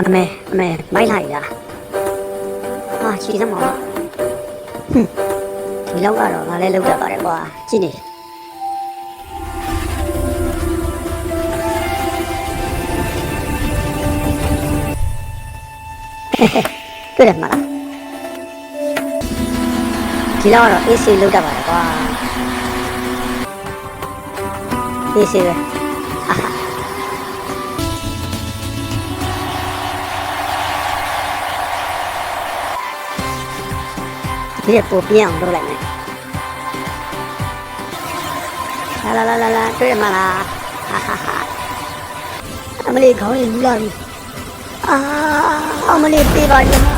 အမေမိုက်လိုက်လားဟာချီစမ်းပါဒီလောက်ကတော့ငါလည်းလောက်တတ်ပါတယ်ကွာကြည့်နေတွေ့တယ်မလားဒီလောက်ကတော့ AC လောက်တတ်ပါတယ်ကွာ AC ပဲဒီပိုပြင်းအောင်လုပ်လိုက်မယ်လာတွေ့ရမလားအမလေးခေါင်းလေးလူလာပြီအမလေးပြေးပါည